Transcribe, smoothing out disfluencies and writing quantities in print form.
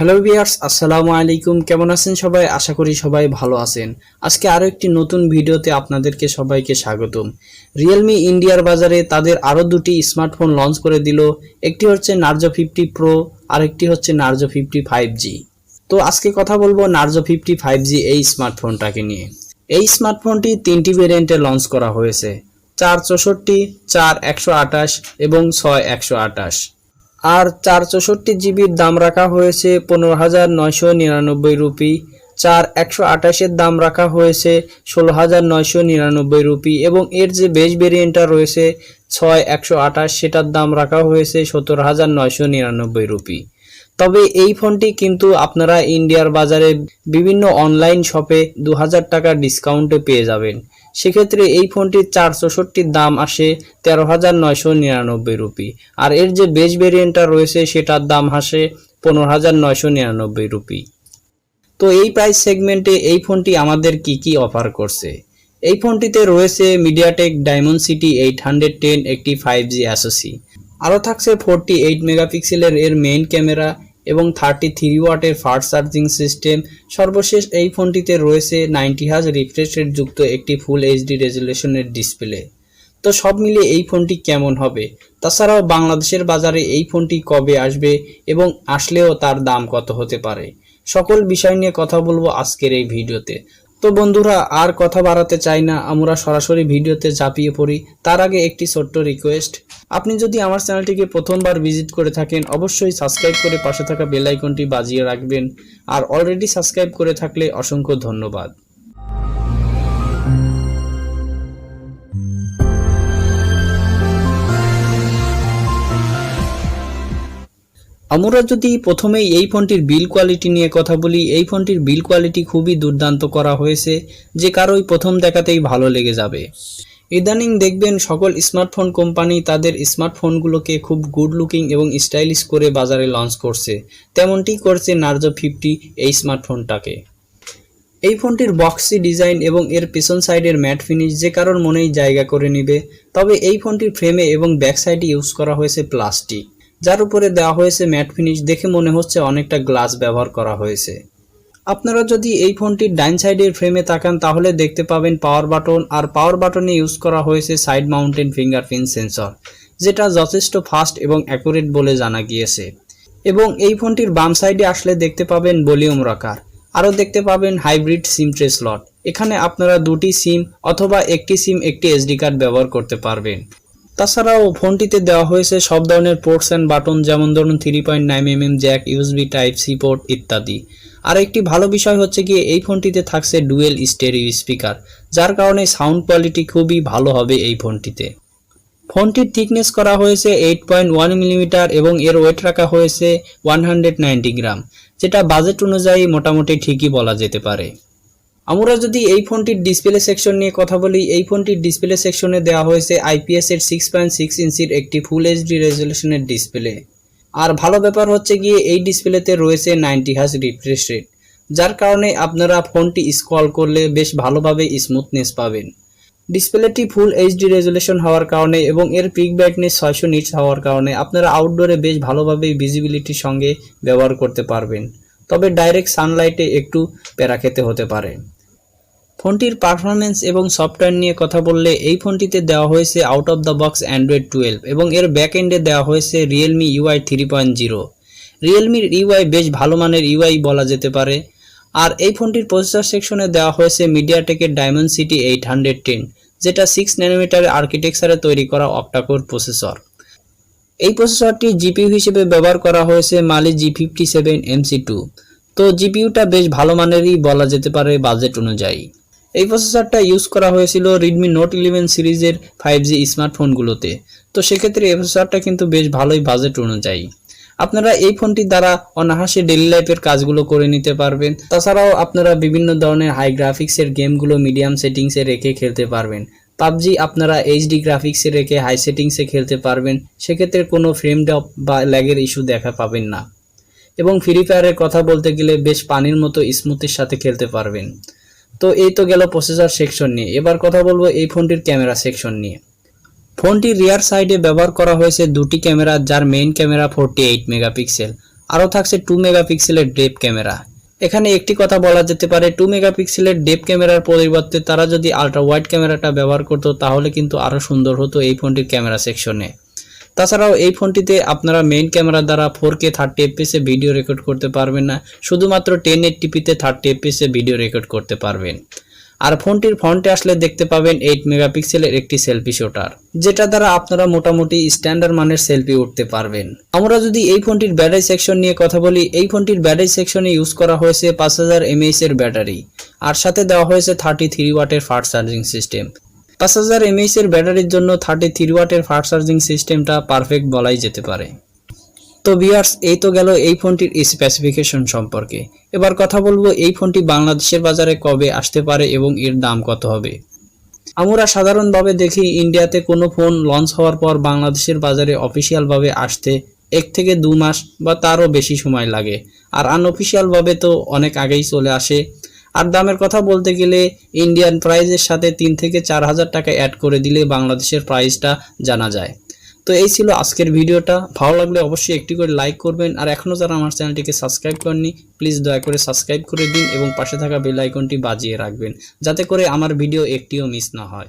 Hello viewers, আসসালামু আলাইকুম। কেমন আছেন সবাই? আশা করি সবাই ভালো আছেন। আজকে আরো একটি নতুন ভিডিওতে আপনাদেরকে সবাইকে স্বাগতম। Realme ইন্ডিয়ার বাজারে তাদের আরো দুটি স্মার্টফোন লঞ্চ করে দিল। একটি হচ্ছে Narzo 50 Pro আর একটি হচ্ছে Narzo 50 5G। তো আজকে কথা বলবো Narzo 50 5G এই স্মার্টফোনটাকে নিয়ে। এই স্মার্টফোনটি তিনটি ভেরিয়েন্টে লঞ্চ করা হয়েছে, 464, 4128 এবং 6128। আর 464 জিবির দাম রাখা হয়েছে 15,999 রুপি, 4128-এর দাম রাখা হয়েছে 16,999 রুপি এবং এর যে বেস ভেরিয়েন্টটা রয়েছে 6128 সেটার দাম রাখা হয়েছে 17,999 রুপি। তবে এই ফোনটি কিন্তু আপনারা ইন্ডিয়ার বাজারে বিভিন্ন অনলাইন শপে 2000 টাকা ডিসকাউন্টে পেয়ে যাবেন। সেক্ষেত্রে এই ফোনটির 464-র দাম আসে 13,999 রুপি আর এর যে বেস ভেরিয়েন্টটা রয়েছে সেটার দাম আসে 15,999 রুপি। তো এই প্রাইস সেগমেন্টে এই ফোনটি আমাদের কি অফার করছে? এই ফোনটিতে রয়েছে MediaTek Dimensity 810 একটি 5G SoC, আরও থাকছে 48 মেগাপিক্সেলের এর মেইন ক্যামেরা এবং 33 ওয়াটের ফাস্ট চার্জিং সিস্টেম। সর্বশেষ এই ফোনটিতে রয়েছে 90 হার্জ রিফ্রেশ রেট যুক্ত একটি ফুল এইচডি রেজুলেশনের ডিসপ্লে। তো সব মিলিয়ে এই ফোনটি কেমন হবে, তাছাড়াও বাংলাদেশের বাজারে এই ফোনটি কবে আসবে এবং আসলেও তার দাম কত হতে পারে, সকল বিষয় নিয়ে কথা বলবো আজকের এই ভিডিওতে। তো বন্ধুরা, আর কথা বাড়াতে চাই না, আমরা সরাসরি ভিডিওতে ঝাঁপিয়ে পড়ি। তার আগে একটি ছোট্ট রিকোয়েস্ট, আপনি যদি আমার চ্যানেলটিকে প্রথমবার ভিজিট করে থাকেন অবশ্যই সাবস্ক্রাইব করে পাশে থাকা বেল আইকনটি বাজিয়ে রাখবেন, আর অলরেডি সাবস্ক্রাইব করে থাকলে অসংখ্য ধন্যবাদ। আমরা যদি প্রথমেই এই ফোনটির বিল কোয়ালিটি নিয়ে কথা বলি, এই ফোনটির বিল কোয়ালিটি খুবই দুর্দান্ত করা হয়েছে, যে কারোই প্রথম দেখাতেই ভালো লেগে যাবে। ইদানিং দেখবেন সকল স্মার্টফোন কোম্পানি তাদের স্মার্টফোনগুলোকে খুব গুড লুকিং এবং স্টাইলিশ করে বাজারে লঞ্চ করছে, তেমনটি করছে Narzo 50 এই স্মার্টফোনটাকে। এই ফোনটির বক্সি ডিজাইন এবং এর পেছন সাইডের ম্যাট ফিনিশ যে কারোর মনেই জায়গা করে নেবে। তবে এই ফোনটির ফ্রেমে এবং ব্যাক সাইডে ইউজ করা হয়েছে প্লাস্টিক, যার উপরে দেওয়া হয়েছে ম্যাট ফিনিশ, দেখে মনে হচ্ছে অনেকটা গ্লাস ব্যবহার করা হয়েছে। আপনারা যদি এই ফোনটির ডাইন সাইডের ফ্রেমে তাকান তাহলে দেখতে পাবেন পাওয়ার বাটন, আর পাওয়ার বাটনে ইউজ করা হয়েছে সাইড মাউন্টেন ফিঙ্গারপ্রিন্ট সেন্সর, যেটা যথেষ্ট ফাস্ট এবং অ্যাকুরেট বলে জানা গিয়েছে। এবং এই ফোনটির বাম সাইডে আসলে দেখতে পাবেন ভলিউম রকার, আরও দেখতে পাবেন হাইব্রিড সিম ট্রে স্লট। এখানে আপনারা দুটি সিম অথবা একটি সিম একটি এসডি কার্ড ব্যবহার করতে পারবেন। তাছাড়াও ফোনটিতে দেওয়া হয়েছে সব ধরনের পোর্টস অ্যান্ড বাটন, যেমন ধরুন 3.9mm jack, USB type C port ইত্যাদি। আর একটি ভালো বিষয় হচ্ছে গিয়ে এই ফোনটিতে থাকছে ডুয়েল স্টেরিও স্পিকার, যার কারণে সাউন্ড কোয়ালিটি খুবই ভালো হবে এই ফোনটিতে। ফোনটির থিকনেস করা হয়েছে 8.1mm এবং এর ওয়েট রাখা হয়েছে 190 গ্রাম, যেটা বাজেট অনুযায়ী মোটামুটি ঠিকই বলা যেতে পারে। আমরা যদি এই ফোনটির ডিসপ্লে সেকশন নিয়ে কথা বলি, এই ফোনটির ডিসপ্লে সেকশনে দেওয়া হয়েছে IPS এর 6.6 ইঞ্চির একটি ফুল এইচডি রেজুলেশনের ডিসপ্লে। আর ভালো ব্যাপার হচ্ছে গিয়ে এই ডিসপ্লেতে রয়েছে 90 হার্জ রিফ্রেশ রেট, যার কারণে আপনারা ফোনটি স্ক্রল করলে বেশ ভালোভাবে স্মুথনেস পাবেন। ডিসপ্লেটি ফুল এইচডি রেজুলেশন হওয়ার কারণে এবং এর পিক ব্রাইটনেস 600 নিটস হওয়ার কারণে আপনারা আউটডোরে বেশ ভালোভাবে ভিজিবিলিটির সঙ্গে ব্যবহার করতে পারবেন। তবে ডাইরেক্ট সানলাইটে একটু প্যারা খেতে হতে পারে। ফোনটির পারফরমেন্স এবং সফটওয়্যার নিয়ে কথা বললে এই ফোনটিতে দেওয়া হয়েছে out of the box Android 12 এবং এর ব্যাক এন্ডে দেওয়া হয়েছে Realme UI 3.0। রিয়েলমির UI বেশ ভালো মানের UI বলা যেতে পারে। আর এই ফোনটির প্রসেসর সেকশনে দেওয়া হয়েছে MediaTek Dimensity 810, যেটা 6 ন্যানোমিটারের আর্কিটেকচারে তৈরি করা অক্টাকোর প্রসেসর। এই প্রসেসরটি জিপিইউ হিসেবে ব্যবহার করা হয়েছে Mali G57 MC2। তো জিপিইউটা বেশ ভালো মানেরই বলা যেতে পারে বাজেট অনুযায়ী। এই প্রসেসরটা ইউজ করা হয়েছিল Redmi Note 11 সিরিজের 5G স্মার্টফোনগুলোতে। তো সেক্ষেত্রে এই প্রসেসরটা কিন্তু বেশ ভালোই বাজেট অনুযায়ী। আপনারা এই ফোনটি দ্বারা অনায়াসে ডেইলি লাইফের কাজগুলো করে নিতে পারবেন। তাছাড়াও আপনারা বিভিন্ন ধরনের হাই গ্রাফিক্সের গেমগুলো মিডিয়াম সেটিংসে রেখে খেলতে পারবেন। পাবজি আপনারা এইচডি গ্রাফিক্সে রেখে হাই সেটিংসে খেলতে পারবেন, সেক্ষেত্রে কোনো ফ্রেম ড্রপ বা ল্যাগের ইস্যু দেখা পাবেন না। এবং ফ্রি ফায়ারের কথা বলতে গেলে বেশ পানির মতো স্মুথের সাথে খেলতে পারবেন। তো এই তো গেল প্রসেসর সেকশন নিয়ে। এবার কথা বলবো এই ফোনটির ক্যামেরা সেকশন নিয়ে। ফোনটির রিয়ার সাইডে ব্যবহার করা হয়েছে দুটি ক্যামেরা, যার মেইন ক্যামেরা 48 মেগাপিক্সেল আরও থাকছে 2 মেগাপিক্সেলের ডেপ ক্যামেরা। এখানে একটি কথা বলা যেতে পারে, 2 মেগাপিক্সেলের ডেপ ক্যামেরার পরিবর্তে তারা যদি আল্ট্রা ওয়াইড ক্যামেরাটা ব্যবহার করতো তাহলে কিন্তু আরও সুন্দর হতো এই ফোনটির ক্যামেরা সেকশনে। তাছাড়াও এই ফোনটিতে আপনারা মেইন ক্যামেরা দ্বারা 4K 30 fps ভিডিও রেকর্ড করতে পারবেন না, শুধুমাত্র 1080p-তে 30 fps ভিডিও রেকর্ড করতে পারবেন। আর ফোনটির ফ্রন্টে আসলে দেখতে পাবেন 8 মেগাপিক্সেলের একটি সেলফি শুটার, যেটা দ্বারা আপনারা মোটামুটি স্ট্যান্ডার্ড মানের সেলফি উঠতে পারবেন। আমরা যদি এই ফোনটির ব্যাটারি সেকশন নিয়ে কথা বলি, এই ফোনটির ব্যাটারি সেকশনে ইউজ করা হয়েছে 5000 mAh এর ব্যাটারি, আর সাথে দেওয়া হয়েছে 33 ওয়াটের ফাস্ট চার্জিং সিস্টেম। 5000 mAh এর ব্যাটারির জন্য 33 ওয়াটের ফাস্ট চার্জিং সিস্টেমটা পারফেক্ট বলাই যেতে পারে। তো ভিউয়ার্স, এই তো গেল এই ফোনটির স্পেসিফিকেশন সম্পর্কে। এবার কথা বলবো এই ফোনটি বাংলাদেশের বাজারে কবে আসতে পারে এবং এর দাম কত হবে। আমরা সাধারণভাবে দেখি ইন্ডিয়াতে কোনো ফোন লঞ্চ হওয়ার পর বাংলাদেশের বাজারে অফিসিয়ালভাবে আসতে 1 থেকে 2 মাস বা তারও বেশি সময় লাগে, আর আনঅফিসিয়ালভাবে তো অনেক আগেই চলে আসে। আর দামের কথা বলতে গেলে ইন্ডিয়ান প্রাইসের সাথে 3 থেকে 4000 টাকা অ্যাড করে দিলে বাংলাদেশের প্রাইসটা জানা যায়। তো এই ছিল আজকের ভিডিওটা। ভালো লাগলে অবশ্যই একটি করে লাইক করবেন, আর এখনও যারা আমার চ্যানেলটিকে সাবস্ক্রাইব করেননি প্লিজ দয়া করে সাবস্ক্রাইব করে দিন এবং পাশে থাকা বেল আইকনটি বাজিয়ে রাখবেন, যাতে করে আমার ভিডিও একটিও মিস না হয়।